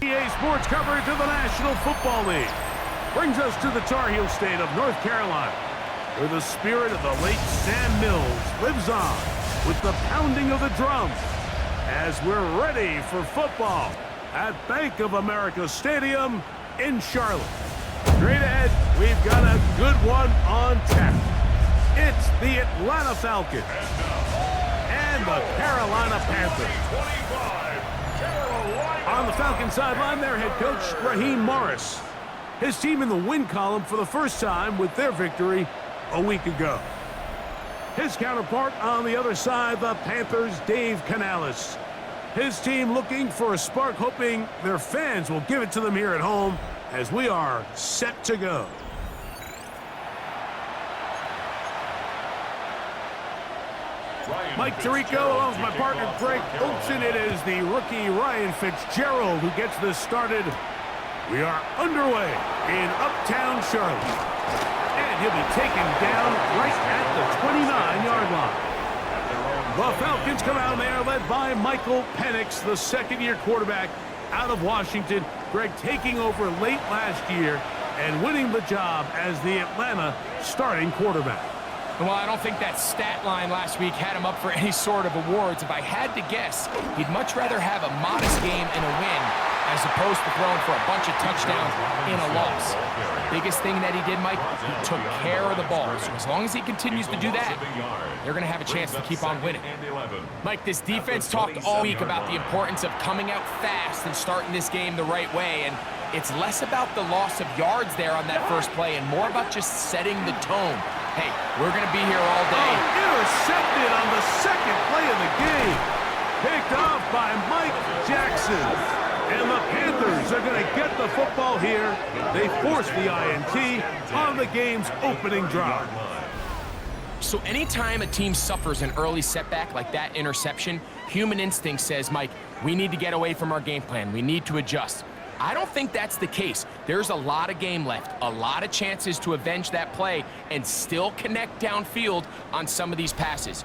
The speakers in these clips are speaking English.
EA Sports coverage of the National Football League brings us to the Tar Heel state of North Carolina, where the spirit of the late Sam Mills lives on with the pounding of the drum as we're ready for football at Bank of America Stadium in Charlotte. Straight ahead, we've got a good one on tap. It's the Atlanta Falcons and the Carolina Panthers. On the Falcons sideline, their head coach, Raheem Morris. His team in the win column for the first time with their victory a week ago. His counterpart on the other side, the Panthers' Dave Canales. His team looking for a spark, hoping their fans will give it to them here at home as we are set to go. Mike Tirico along with my partner Greg Olson. It is the rookie Ryan Fitzgerald who gets this started. We are underway in Uptown Charlotte. And he'll be taken down right at the 29-yard line. The Falcons come out and they are led by Michael Penix, the second-year quarterback out of Washington. Greg taking over late last year and winning the job as the Atlanta starting quarterback. Well, I don't think that stat line last week had him up for any sort of awards. If I had to guess, he'd much rather have a modest game and a win as opposed to throwing for a bunch of touchdowns in a loss. Biggest thing that he did, Mike, he took care of the ball. So as long as he continues to do that, they're going to have a chance to keep on winning. Mike, this defense talked all week about the importance of coming out fast and starting this game the right way. And it's less about the loss of yards there on that first play and more about just setting the tone. Hey, we're going to be here all day. Intercepted on the second play of the game. Picked off by Mike Jackson. And the Panthers are going to get the football here. They force the INT on the game's opening drive. So anytime a team suffers an early setback like that interception, human instinct says, Mike, we need to get away from our game plan. We need to adjust. I don't think that's the case. There's a lot of game left, a lot of chances to avenge that play and still connect downfield on some of these passes.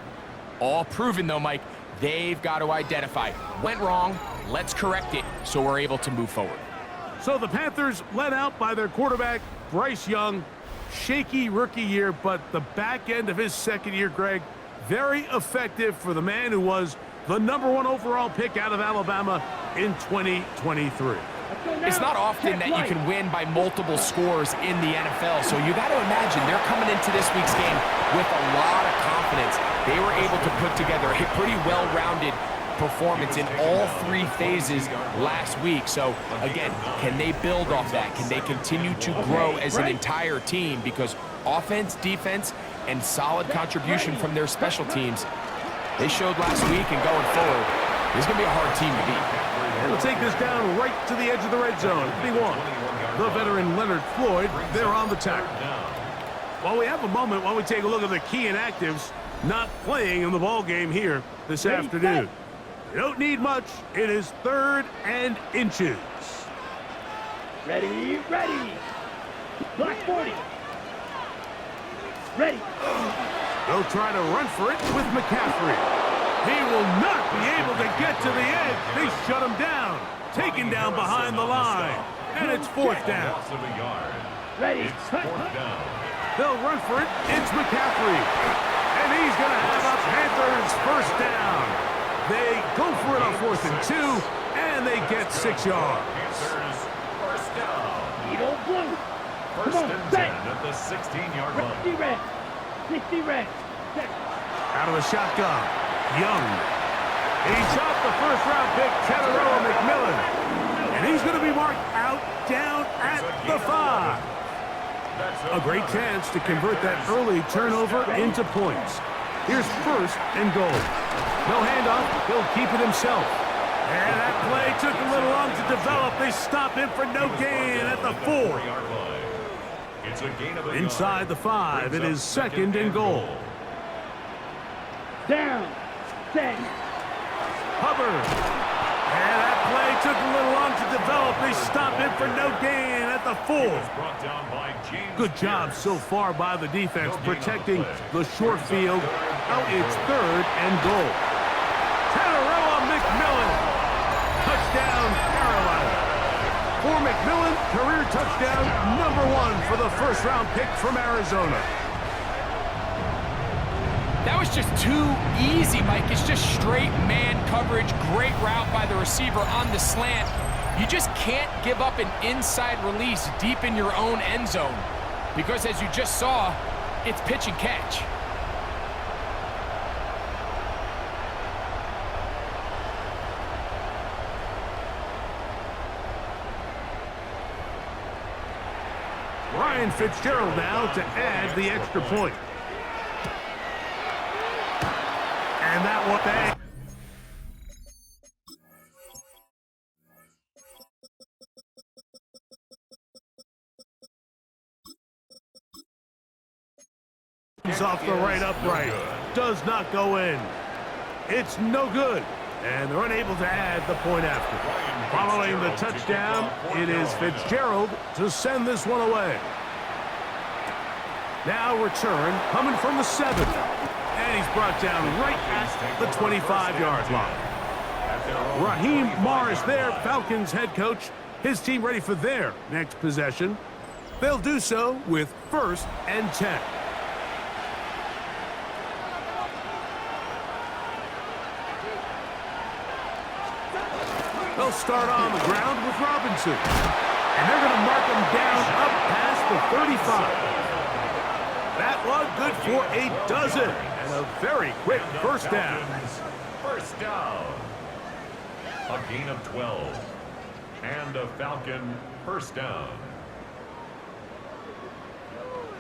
All proven, though, Mike, they've got to identify. Went wrong, let's correct it so we're able to move forward. So the Panthers led out by their quarterback, Bryce Young. Shaky rookie year, but the back end of his second year, Greg, very effective for the man who was the #1 overall pick out of Alabama in 2023. It's not often that you can win by multiple scores in the NFL, so you got to imagine they're coming into this week's game with a lot of confidence. They were able to put together a pretty well-rounded performance in all three phases last week. So, again, can they build off that? Can they continue to grow as an entire team? Because offense, defense, and solid contribution from their special teams, they showed last week and going forward, this is going to be a hard team to beat. And we'll take this down right to the edge of the red zone. The veteran Leonard Floyd, they're on the tackle. While we have a moment, while we take a look at the key inactives not playing in the ball game here this afternoon. You don't need much. It is 3rd and inches. Ready, ready. Black 40. Ready. They'll try to run for it with McCaffrey. He will not be able to get to the edge. They shut him down. Taken down behind the line. And it's 4th down. Ready. They'll run for it. It's McCaffrey. And he's going to have a Panthers first down. They go for it on 4th and 2. And they get 6 yards. First down. Eagle blue. First and 10 at the 16-yard line. 60 red. 60 red. Out of the shotgun. Young. He chopped the first-round pick, Teteroa McMillan. And he's going to be marked out, down at the 5. A great chance to convert that early turnover into points. Here's 1st and goal. No handoff. He'll keep it himself. And that play took a little long to develop. They stop him for no gain at the 4. Inside the 5, it is 2nd and goal. Down. 10. Hubbard. And that play took a little long to develop. They stop him for no gain at the 4. Good job so far by the defense protecting the short field. Now it's 3rd and goal. Teteroa McMillan. Touchdown, Carolina. McMillan, career touchdown #1 for the first-round pick from Arizona. That was just too easy, Mike. It's just straight man coverage. Great route by the receiver on the slant. You just can't give up an inside release deep in your own end zone because, as you just saw, it's pitch and catch. Ryan Fitzgerald now to add the extra point. And that one bang. He's off the right upright. Does not go in. It's no good. And they're unable to add the point after. Following the touchdown, it is Fitzgerald to send this one away. Now return, coming from the 7. And he's brought down right at the 25-yard line. Raheem Morris there, Falcons head coach. His team ready for their next possession. They'll do so with 1st and 10. They'll start on the ground with Robinson. And they're going to mark him down up past the 35. That one good for a dozen. And a very quick first down. First down. A gain of 12. And a Falcon first down.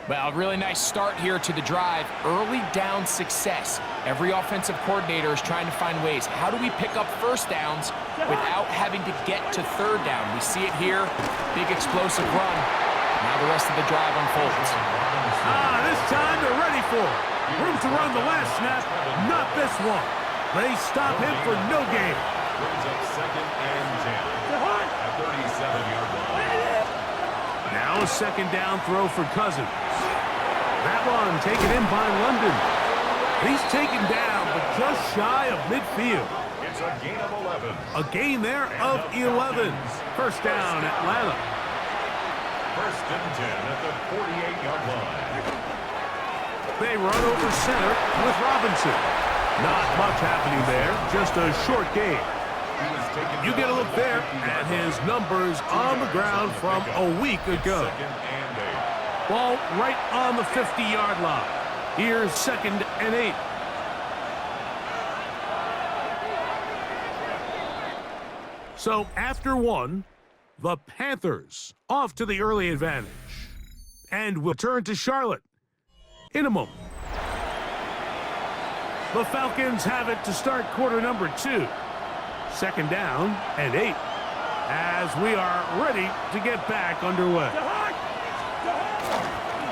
Well, really nice start here to the drive. Early down success. Every offensive coordinator is trying to find ways. How do we pick up first downs without having to get to third down? We see it here. Big explosive run. Now the rest of the drive unfolds. This time they're ready for it. Room to run the last snap. Not this one. They stop him for no gain. Brings up 2nd and 10. At 37-yard line. Now a 2nd down throw for Cousins. That one taken in by London. He's taken down, but just shy of midfield. It's a gain of 11. A gain there of 11. First down, Atlanta. 1st and 10 at the 48-yard line. They run over center with Robinson. Not much happening there, just a short gain. You get a look there at his numbers on the ground from a week ago. Ball right on the 50-yard line. Here's 2nd and 8. So after one, the Panthers off to the early advantage. And we'll turn to Charlotte in a moment. The Falcons have it to start quarter number 2. 2nd down and 8 as we are ready to get back underway.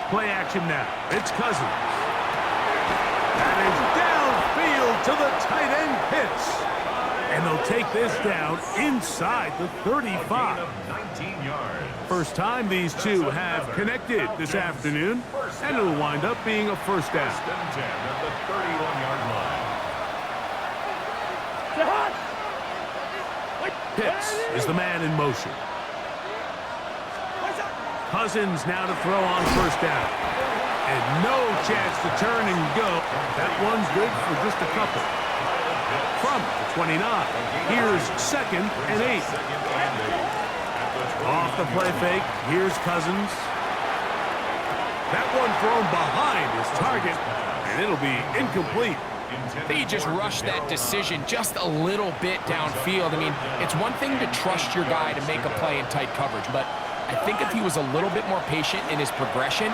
Play action now. It's Cousins. That is downfield to the tight end Pitts. And they'll take this down inside the 35. 19 yards. First time these two have connected this afternoon, and it'll wind up being a first down. 1st and 10 at the 31-yard line. Pitts is the man in motion. Cousins now to throw on first down. And no chance to turn and go. That one's good for just a couple. From the 29, here's 2nd and 8. Off the play fake, here's Cousins. That one thrown behind his target, and it'll be incomplete. I think he just rushed that decision just a little bit downfield. I mean, it's one thing to trust your guy to make a play in tight coverage, but I think if he was a little bit more patient in his progression,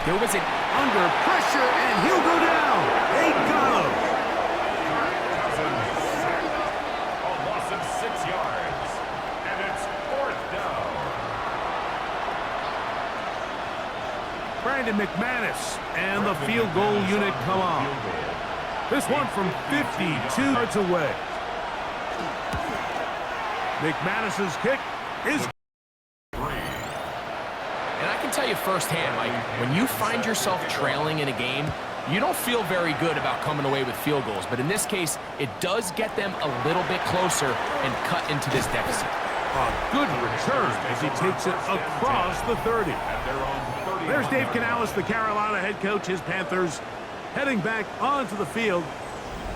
there was an under pressure, and he'll go down. They got him. A loss of 6 yards. And it's 4th down. Brandon McManus and the field goal unit come on. This one from 52 yards away. McManus's kick is... And I can tell you firsthand, Mike, when you find yourself trailing in a game, you don't feel very good about coming away with field goals. But in this case, it does get them a little bit closer and cut into this deficit. A good return as he takes it across the 30. There's Dave Canales, the Carolina head coach. His Panthers heading back onto the field.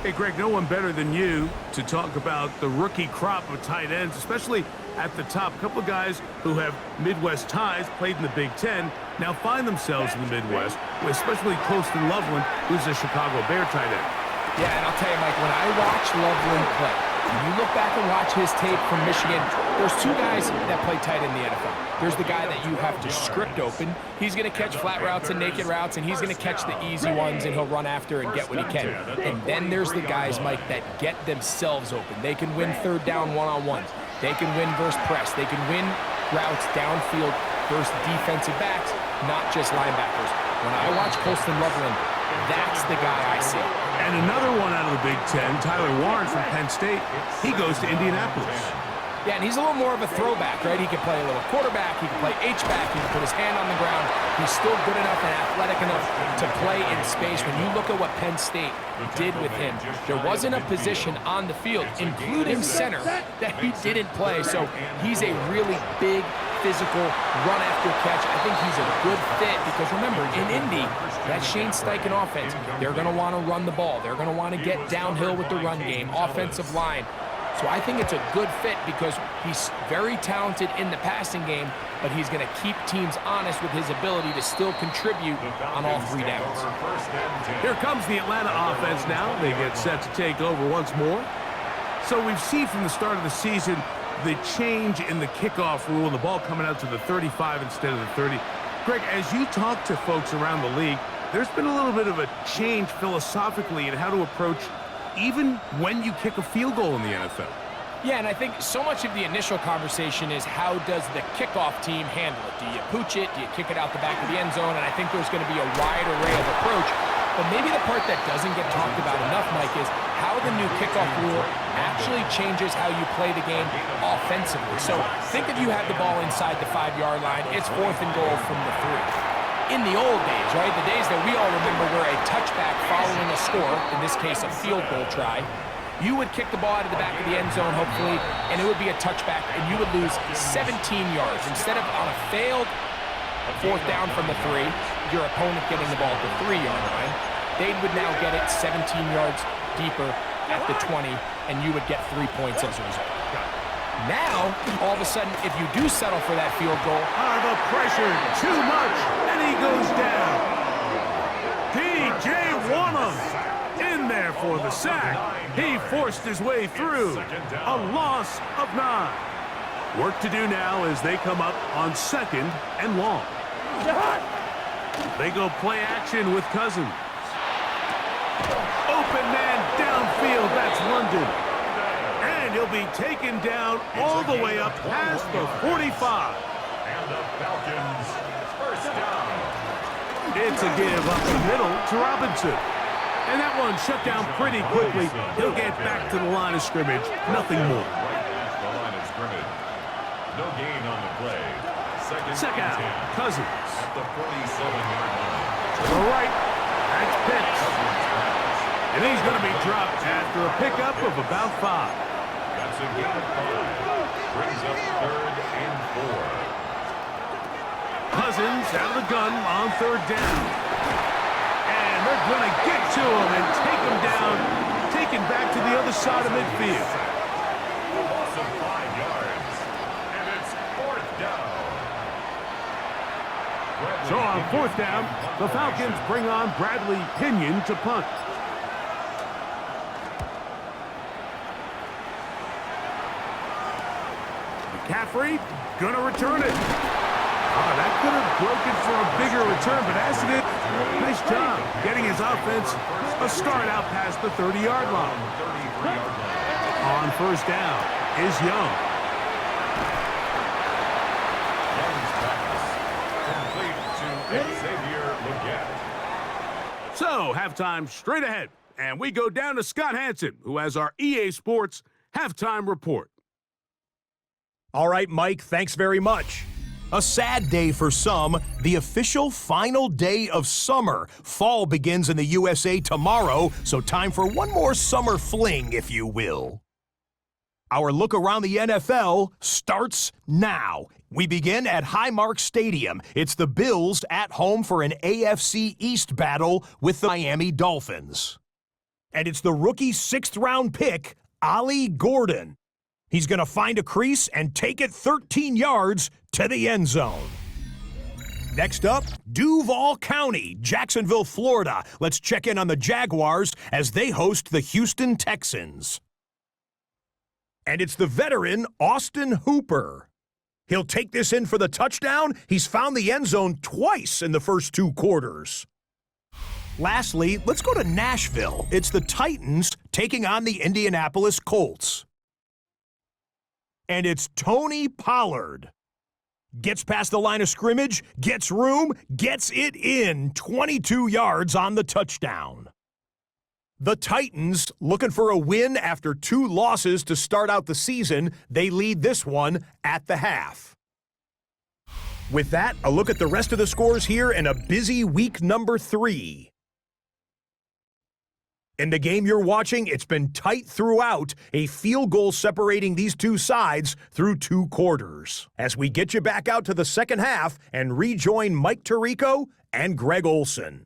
Hey, Greg, no one better than you to talk about the rookie crop of tight ends, especially at the top. A couple of guys who have Midwest ties, played in the Big Ten, now find themselves in the Midwest, especially Colston Loveland, who's a Chicago Bear tight end. Yeah, and I'll tell you, Mike, when I watch Loveland play, when you look back and watch his tape from Michigan, there's two guys that play tight in the NFL. There's the guy that you have to script open. He's going to catch flat routes and naked routes, and he's going to catch the easy ones, and he'll run after and get what he can. And then there's the guys, Mike, that get themselves open. They can win third down one-on-ones. They can win versus press. They can win routes downfield versus defensive backs, not just linebackers. When I watch Colston Loveland, that's the guy I see. And another one out of the Big Ten, Tyler Warren from Penn State. He goes to Indianapolis. Yeah, and he's a little more of a throwback, right? He can play a little quarterback, he can play H-back, he can put his hand on the ground. He's still good enough and athletic enough to play in space. When you look at what Penn State did with him, there wasn't a position on the field, including center, that he didn't play. So he's a really big, physical, run after catch. I think he's a good fit because remember, in Indy, that Shane Steichen offense, they're going to want to run the ball. They're going to want to get downhill with the run game, offensive line. So I think it's a good fit because he's very talented in the passing game, but he's going to keep teams honest with his ability to still contribute on all three downs. Here comes the Atlanta offense now. They get set to take over once more. So we've seen from the start of the season the change in the kickoff rule and the ball coming out to the 35 instead of the 30. Greg, as you talk to folks around the league, there's been a little bit of a change philosophically in how to approach even when you kick a field goal in the NFL. Yeah, and I think so much of the initial conversation is how does the kickoff team handle it? Do you pooch it? Do you kick it out the back of the end zone? And I think there's going to be a wide array of approach. But maybe the part that doesn't get talked about enough, Mike, is how the new kickoff rule actually changes how you play the game offensively. So think if you had the ball inside the 5-yard line, it's 4th and goal from the 3. In the old days, right, the days that we all remember were a touchback following a score, in this case a field goal try, you would kick the ball out of the back of the end zone, hopefully, and it would be a touchback, and you would lose 17 yards. Instead of on a failed 4th down from the 3, your opponent getting the ball at the 3-yard line, they would now get it 17 yards deeper at the 20, and you would get 3 points as a result. Now, all of a sudden, if you do settle for that field goal, The pressure, too much, and he goes down. DJ Wonnum in there for the sack. He forced his way through. A loss of 9. Work to do now as they come up on 2nd and long. They go play action with Cousins. Open man downfield, that's London. And he'll be taken down all the way up past the 45. And the Falcons first down. It's a give up the middle to Robinson. And that one shut down pretty quickly. He'll get back to the line of scrimmage. Nothing more. Right past the line of scrimmage. No gain on the play. Second out. and 10. Cousins. At the 47-yard line. To the right. That's Pitts. And he's going to be dropped after a pickup of about 5. That's a gain of 5. Brings up 3rd and 4. Cousins out of the gun on 3rd down. And they're going to get to him and take him down, taken back to the other side of midfield. A loss of 5 yards. And it's 4th down. So on 4th down, the Falcons bring on Bradley Pinion to punt. McCaffrey gonna return it. That could have broken for a bigger return, but as it is, nice job getting his offense a start out past the 30-yard line. On 1st down is Young. Young's pass. Complete to Xavier Legette. So, halftime straight ahead, and we go down to Scott Hansen, who has our EA Sports halftime report. All right, Mike, thanks very much. A sad day for some, the official final day of summer. Fall begins in the USA tomorrow, so time for one more summer fling, if you will. Our look around the NFL starts now. We begin at Highmark Stadium. It's the Bills at home for an AFC East battle with the Miami Dolphins. And it's the rookie 6th-round pick, Ollie Gordon. He's going to find a crease and take it 13 yards to the end zone. Next up, Duval County, Jacksonville, Florida. Let's check in on the Jaguars as they host the Houston Texans. And it's the veteran Austin Hooper. He'll take this in for the touchdown. He's found the end zone twice in the first 2 quarters. Lastly, let's go to Nashville. It's the Titans taking on the Indianapolis Colts. And it's Tony Pollard. Gets past the line of scrimmage, gets room, gets it in, 22 yards on the touchdown. The Titans, looking for a win after 2 losses to start out the season, they lead this one at the half. With that, a look at the rest of the scores here in a busy week number 3. In the game you're watching, it's been tight throughout, a field goal separating these 2 sides through 2 quarters. As we get you back out to the second half and rejoin Mike Tirico and Greg Olson.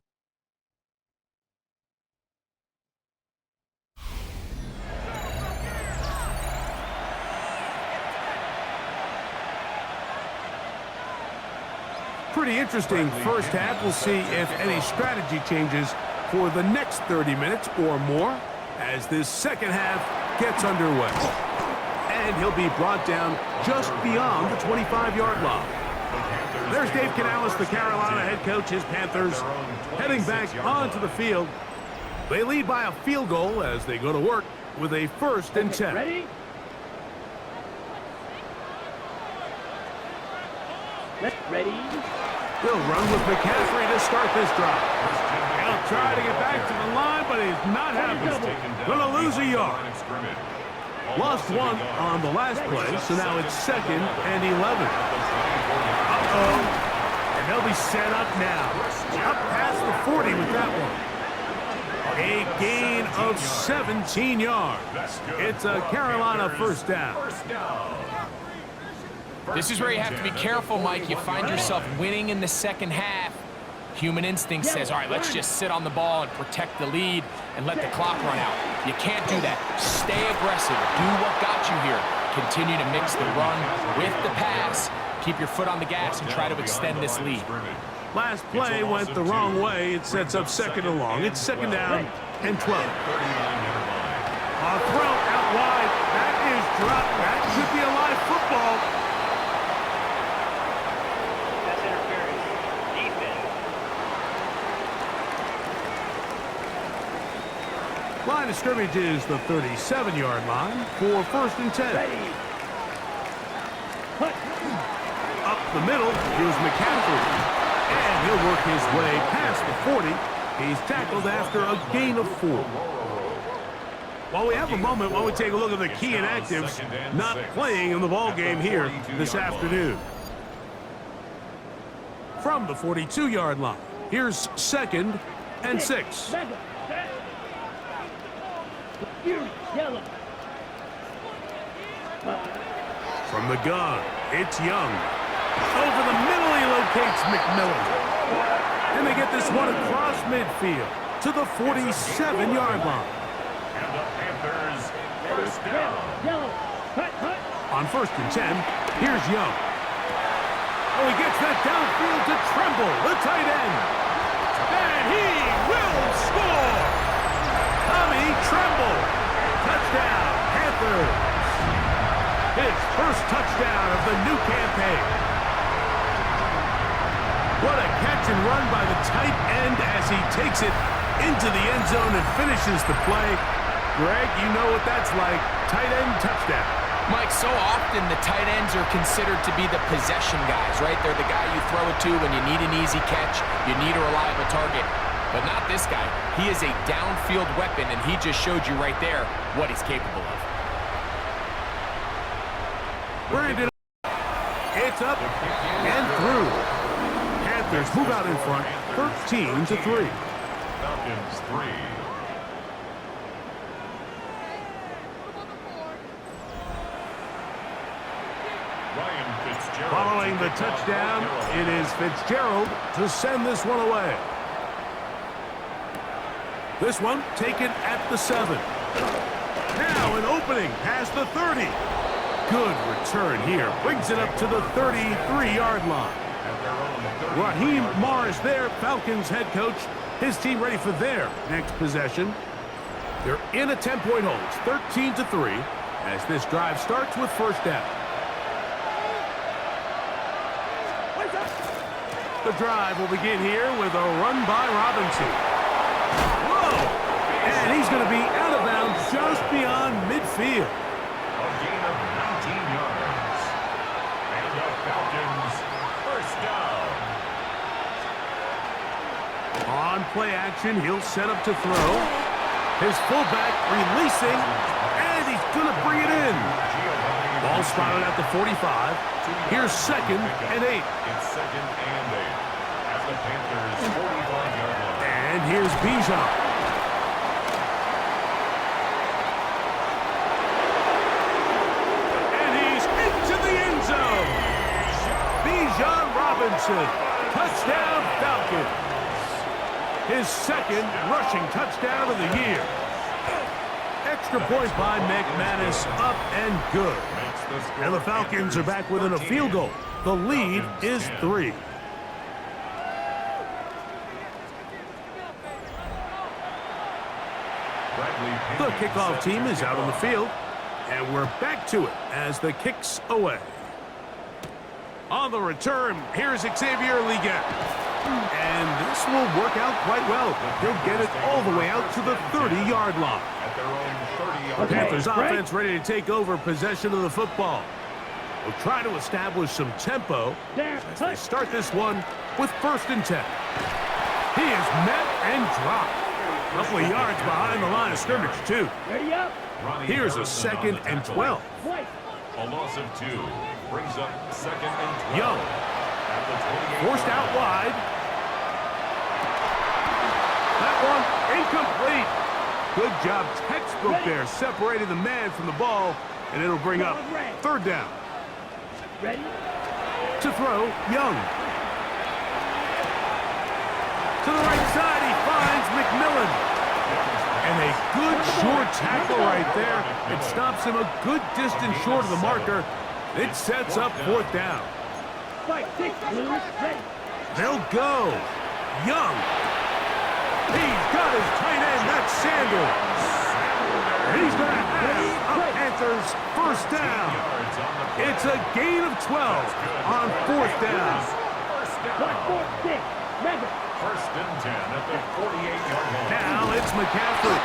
Pretty interesting first half. We'll see if any strategy changes for the next 30 minutes or more as this second half gets underway. And he'll be brought down just beyond the 25-yard line. There's Dave Canales, the Carolina head coach, his Panthers, heading back onto the field. They lead by a field goal as they go to work with a 1st and 10. Ready? Ready? He'll run with McCaffrey to start this drive. He'll try to get back to the line, but he's not happy. Going to lose a yard. Lost 1 on the last play, so now it's 2nd and 11. Uh-oh. And they'll be set up now. Up past the 40 with that one. A gain of 17 yards. It's a Carolina first down. This is where you have to be careful, Mike. You find yourself winning in the second half. Human instinct says, all right, let's just sit on the ball and protect the lead and let the clock run out. You can't do that. Stay aggressive. Do what got you here. Continue to mix the run with the pass. Keep your foot on the gas and try to extend this lead. Last play went the wrong way. It sets up 2nd and long. It's 2nd down and 12. A throw out wide. That is dropped. That should be a live football. Line of scrimmage is the 37-yard line for 1st and 10. Ready? Up the middle, here's McCaffrey. And he'll work his way past the 40. He's tackled after a gain of 4. While we have a moment, while we take a look at the key inactives not playing in the ballgame here this afternoon. From the 42-yard line, here's 2nd and 6. Yellow. From the gun, it's Young. Over the middle, he locates McMillan. And they get this one across midfield to the 47-yard line. And the Panthers first down. Yellow. On 1st and 10, here's Young. Oh, he gets that downfield to Tremble, the tight end. And he will score! Tommy Tremble. Touchdown, Panthers. His first touchdown of the new campaign. What a catch and run by the tight end as he takes it into the end zone and finishes the play. Greg, you know what that's like. Tight end touchdown. Mike, so often the tight ends are considered to be the possession guys, right? They're the guy you throw it to when you need an easy catch, you need a reliable target. But not this guy. He is a downfield weapon, and he just showed you right there what he's capable of. Brandon, it's up and through. Panthers move out in front, 13-3. Falcons 3. Following the touchdown, it is Fitzgerald to send this one away. This one taken at the 7. Now an opening past the 30. Good return here. Brings it up to the 33-yard line. Raheem Morris there, Falcons head coach. His team ready for their next possession. They're in a 10-point hold. It's 13-3 as this drive starts with first down. The drive will begin here with a run by Robinson. Whoa! And he's going to be out of bounds just beyond midfield. A gain of 19 yards. And the Falcons first down. On play action, he'll set up to throw. His fullback releasing, and he's going to bring it in. Ball spotted at the 45. Here's 2nd and 8. It's 2nd and 8 at the Panthers' 45-yard line. And here's Bijan. And he's into the end zone. Bijan Robinson, touchdown Falcons. His 2nd rushing touchdown of the year. Extra point by McManus, up and good. And the Falcons are back within a field goal. The lead is 3. The kickoff team is out on the field, and we're back to it as the kick's away. On the return, here's Xavier Liggett. And this will work out quite well. He'll get it all the way out to the 30-yard line. At their own 30-yard line. Panthers offense ready to take over possession of the football. We'll try to establish some tempo as they start this one with 1st and 10. He is met and dropped. A couple of yards behind the line of scrimmage, too. Ready up. Here's a 2nd and 12. A loss of 2 brings up 2nd and 12. Young. At the 28. Forced out wide. That one incomplete. Good job, textbook there, separating the man from the ball, and it'll bring up 3rd down. Ready? To throw, Young. To the right side, he finds McMillan. And a good short tackle right there. It stops him a good distance short of the marker. It sets up 4th down. Fight, 6, blue, ready. They'll go. Young. He's got his tight end, that's Sanders. He's going to have a Panthers first down. It's a gain of 12 on 4th down. What, 4, 6, mega. 1st and 10 at the 48-yard line. Now it's McCaffrey.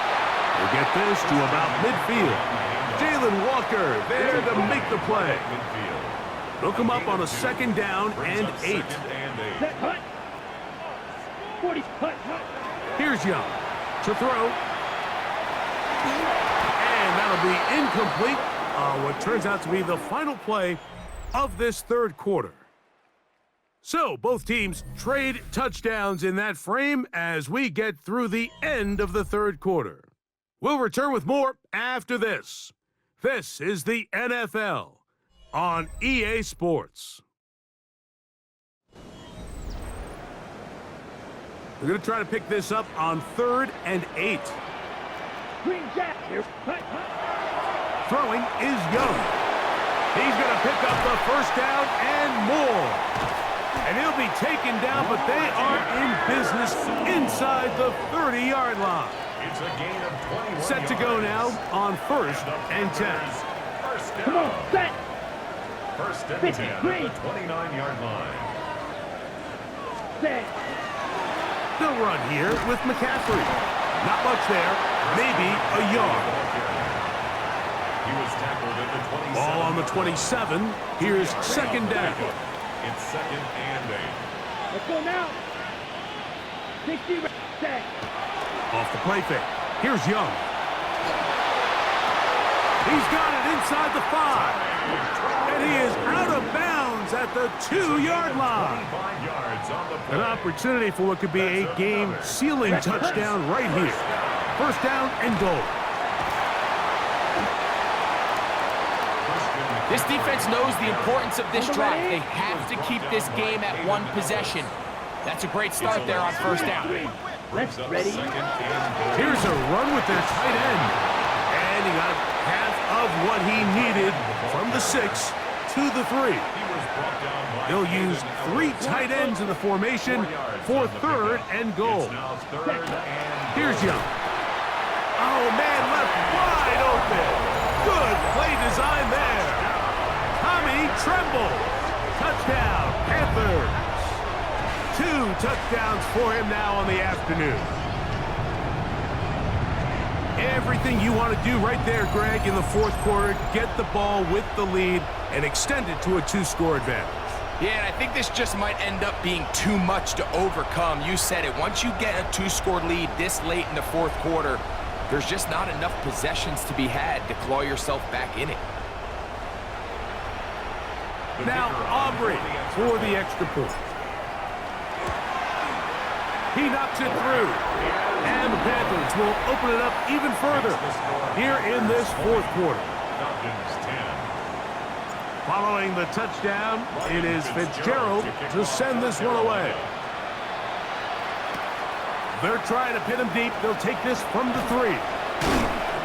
We'll get this to about midfield. Jalen Walker there to make the play. They'll come up on a 2nd down and 8. Set, hut. 40, hut, hut. Here's Young to throw. And that'll be incomplete on what turns out to be the final play of this 3rd quarter. So both teams trade touchdowns in that frame as we get through the end of the 3rd quarter. We'll return with more after this. This is the NFL on EA Sports. We're going to try to pick this up on 3rd and 8. Green Jack here. Hut, hut. Throwing is Young. He's going to pick up the 1st down and more. And he'll be taken down, but they are in business inside the 30-yard line. It's a gain of 21 Set to go now on 1st and 10. First down. Come on, set. 1st and 10 at the 29-yard line. Set. They'll run here with McCaffrey. Not much there, maybe a yard. He was tackled at the 27. Ball on the 27. Here's 2nd down. It's 2nd and 8. Let's go now. 60, set. Off the play fake. Here's Young. He's got it inside the 5. And he is out of bounds at the 2-yard line. 25 yards on the play. An opportunity for what could be a game-sealing touchdown right here. 1st down and goal. This defense knows the importance of this drive. They have to keep this game at one possession. That's a great start there on first down. Let's ready. Here's a run with their tight end. And he got half of what he needed from the 6 to the 3. They'll use 3 tight ends in the formation for 3rd and goal. Here's Young. Oh, man, left wide open. Good play design there. Tommy Tremble. Touchdown, Panthers. 2 touchdowns for him now on the afternoon. Everything you want to do right there, Greg, in the 4th quarter. Get the ball with the lead and extend it to a 2-score advantage. Yeah, and I think this just might end up being too much to overcome. You said it. Once you get a 2-score lead this late in the 4th quarter, there's just not enough possessions to be had to claw yourself back in it. Now Aubrey for the extra point. He knocks it through. And the Panthers will open it up even further here in this 4th quarter. Following the touchdown, it is Fitzgerald to send this one away. They're trying to pin him deep. They'll take this from the 3.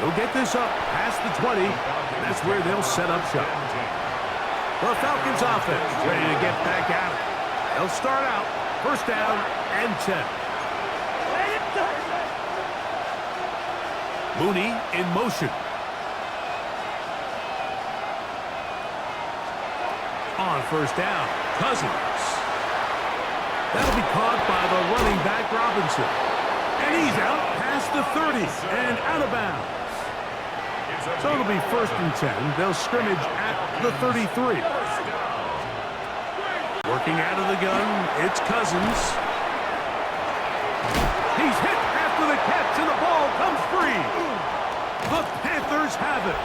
They'll get this up past the 20. And that's where they'll set up shop. The Falcons offense ready to get back at it. They'll start out first down and 10. Mooney in motion. On first down, Cousins. That'll be caught by the running back, Robinson. And he's out past the 30 and out of bounds. So it'll be first and 10. They'll scrimmage at the 33. Working out of the gun, it's Cousins. He's hit after the catch, and the ball comes free. The Panthers have it.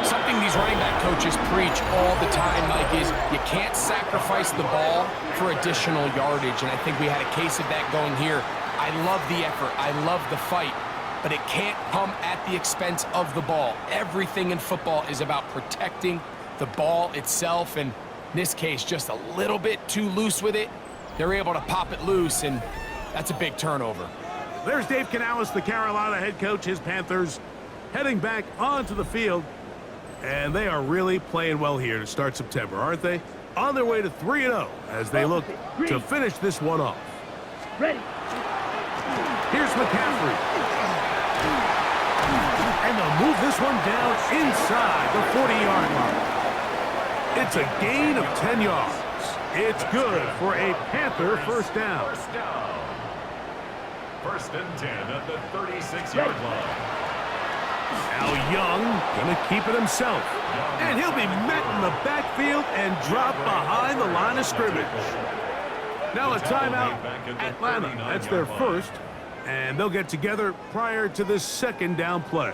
Something these running back coaches preach all the time, Mike, is you can't sacrifice the ball for additional yardage, and I think we had a case of that going here. I love the effort. I love the fight, but it can't come at the expense of the ball. Everything in football is about protecting the ball itself, and in this case, just a little bit too loose with it. They're able to pop it loose, and that's a big turnover. There's Dave Canales, the Carolina head coach. His Panthers heading back onto the field. And they are really playing well here to start September, aren't they? On their way to 3-0 as they look to finish this one off. Ready. Here's McCaffrey. And they'll move this one down inside the 40-yard line. It's a gain of 10 yards. It's good for a Panther first down. First and 10 at the 36-yard line. Now Young gonna keep it himself. And he'll be met in the backfield and drop behind the line of scrimmage. Now a timeout, Atlanta. That's their first. And they'll get together prior to this second down play.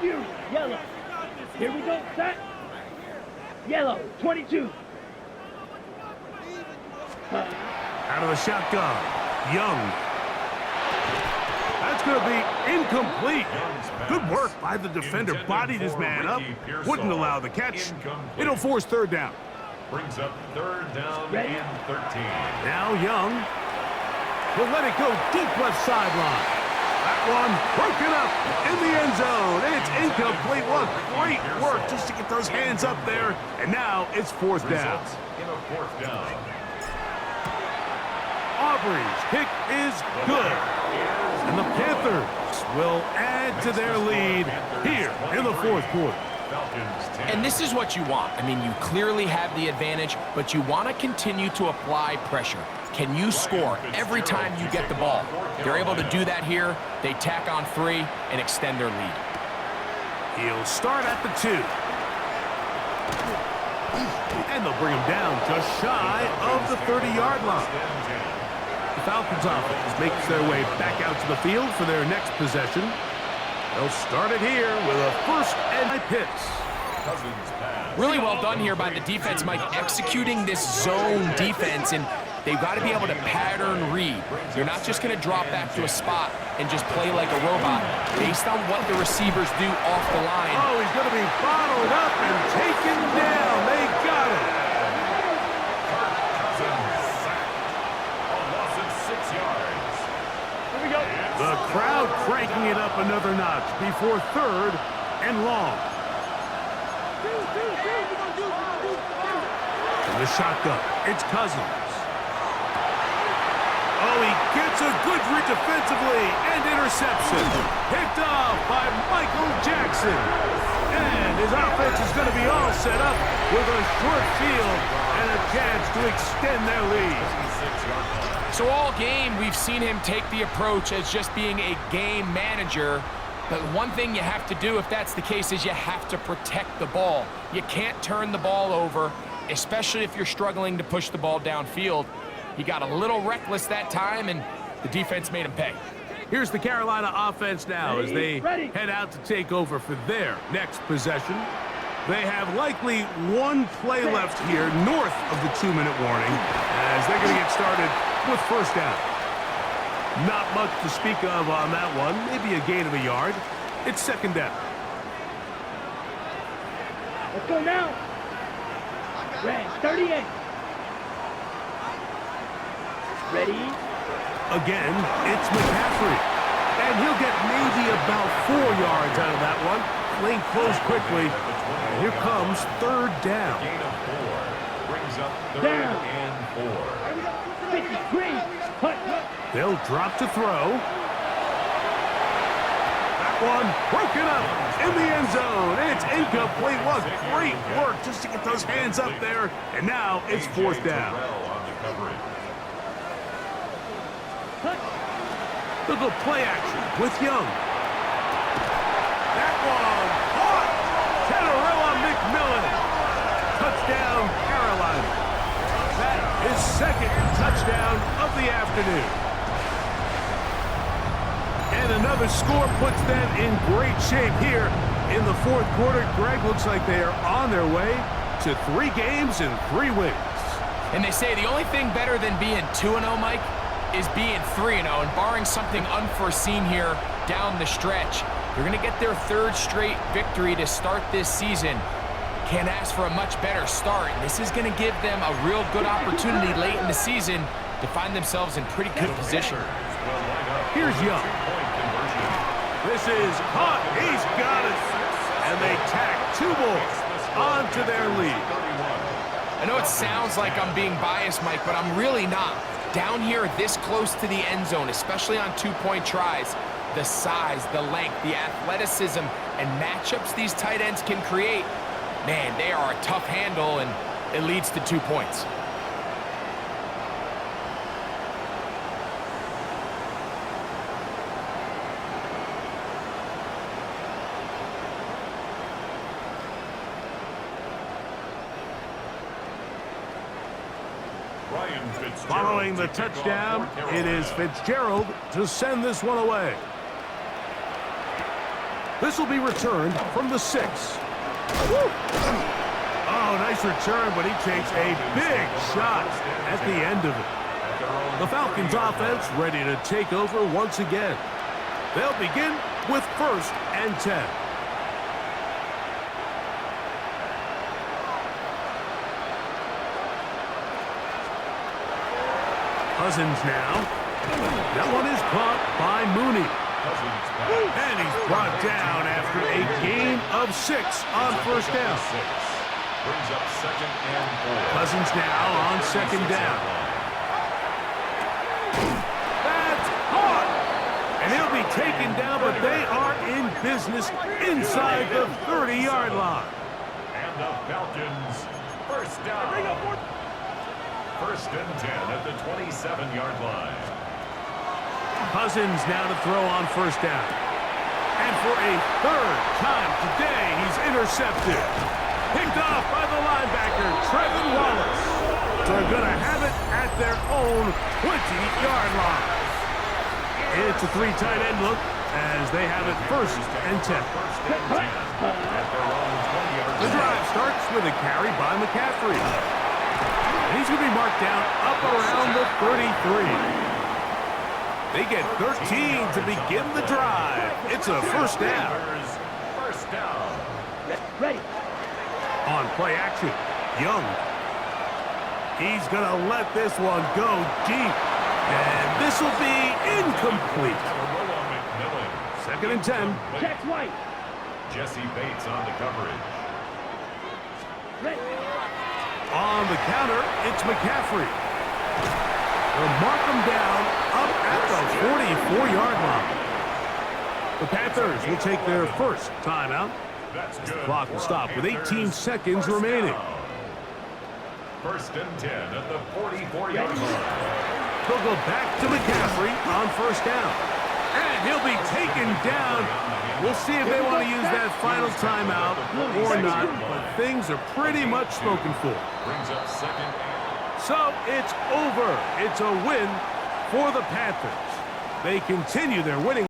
You, yellow. Here we go, set. Yellow, 22. Out of the shotgun, Young. That's going to be incomplete. Good work by the defender. Bodied his man up. Wouldn't allow the catch. It'll force third down. Brings up third down and 13. Now Young will let it go deep left sideline. That one broken up in the end zone. It's incomplete. What great work just to get those hands up there. And now it's fourth down. In a fourth down. Aubrey's kick is good. And the Panthers will add to their lead here in the fourth quarter. And this is what you want. I mean, you clearly have the advantage, but you want to continue to apply pressure. Can you score every time you get the ball? They're able to do that here. They tack on 3 and extend their lead. He'll start at the 2. And they'll bring him down just shy of the 30-yard line. The Falcons offense makes their way back out to the field for their next possession. They'll start it here with a first and Pitts. Really well done here by the defense, Mike, executing this zone defense, and they've got to be able to pattern read. You're not just going to drop back to a spot and just play like a robot based on what the receivers do off the line. Oh, he's going to be bottled up and taken down. They got it. A loss of 6 yards. Here we go. The crowd cranking it up another notch before 3rd and long. And the shotgun. It's Cousins. Oh, he gets a good read defensively and intercepts it. Picked off by Michael Jackson. And his offense is going to be all set up with a short field and a chance to extend their lead. So all game, we've seen him take the approach as just being a game manager. But one thing you have to do if that's the case is you have to protect the ball. You can't turn the ball over, especially if you're struggling to push the ball downfield. He got a little reckless that time, and the defense made him pay. Here's the Carolina offense now as they head out to take over for their next possession. They have likely one play left here north of the 2-minute warning as they're going to get started with first down. Not much to speak of on that one. Maybe a gain of a yard. It's second down. Let's go now. Red, 38. Ready? Again, it's McCaffrey. And he'll get maybe about 4 yards out of that one. Lane closed quickly. And here comes third down. Gain of 4 brings up 3rd Down. and 4. 53. Hut. They'll drop to throw. That one broken up in the end zone. It's incomplete. What great work just to get those hands up there. And now it's fourth down. On the coverage. They'll go play action with Young. That one caught. Tenerella McMillan. Touchdown, Carolina. That is second touchdown of the afternoon. And another score puts them in great shape here in the fourth quarter. Greg, looks like they are on their way to 3 games and 3 wins. And they say the only thing better than being 2-0, Mike, is being 3-0. And barring something unforeseen here down the stretch, they're going to get their 3rd straight victory to start this season. Can't ask for a much better start. And this is going to give them a real good opportunity late in the season to find themselves in pretty good position. Here's Young. This is hot. He's got it. And they tack 2 more onto their lead. I know it sounds like I'm being biased, Mike, but I'm really not. Down here this close to the end zone, especially on 2-point tries, the size, the length, the athleticism, and matchups these tight ends can create, man, they are a tough handle, and it leads to 2 points. Following the touchdown, it is Fitzgerald to send this one away. This will be returned from the 6. Oh, nice return, but he takes a big shot at the end of it. The Falcons offense ready to take over once again. They'll begin with first and 10. Cousins now. That one is caught by Mooney. And he's brought down after a gain of 6 on first down. Brings up 2nd and 4. Cousins now on second down. That's caught. And he'll be taken down, but they are in business inside the 30-yard line. And the Falcons first down. First and 10 at the 27-yard line. Cousins now to throw on first down. And for a 3rd time today, he's intercepted. Picked off by the linebacker, Trevin Wallace. They're going to have it at their own 20-yard line. It's a 3 tight end look as they have it first and 10. The drive starts with a carry by McCaffrey. And he's going to be marked down up around the 33. They get 13 to begin the drive. It's a first down. First down. Ready. On play action, Young. He's going to let this one go deep. And this will be incomplete. Second and 10. Check White. Jesse Bates on the coverage. Ready. On the counter, it's McCaffrey. They'll mark him down up at the 44-yard line. The Panthers will take their first timeout. The clock will stop with 18 seconds remaining. First and 10 at the 44-yard line. They'll go back to McCaffrey on first down. And he'll be taken down. We'll see if they want to use that final timeout or not, but things are pretty much spoken for. Brings up second. So it's over. It's a win for the Panthers. They continue their winning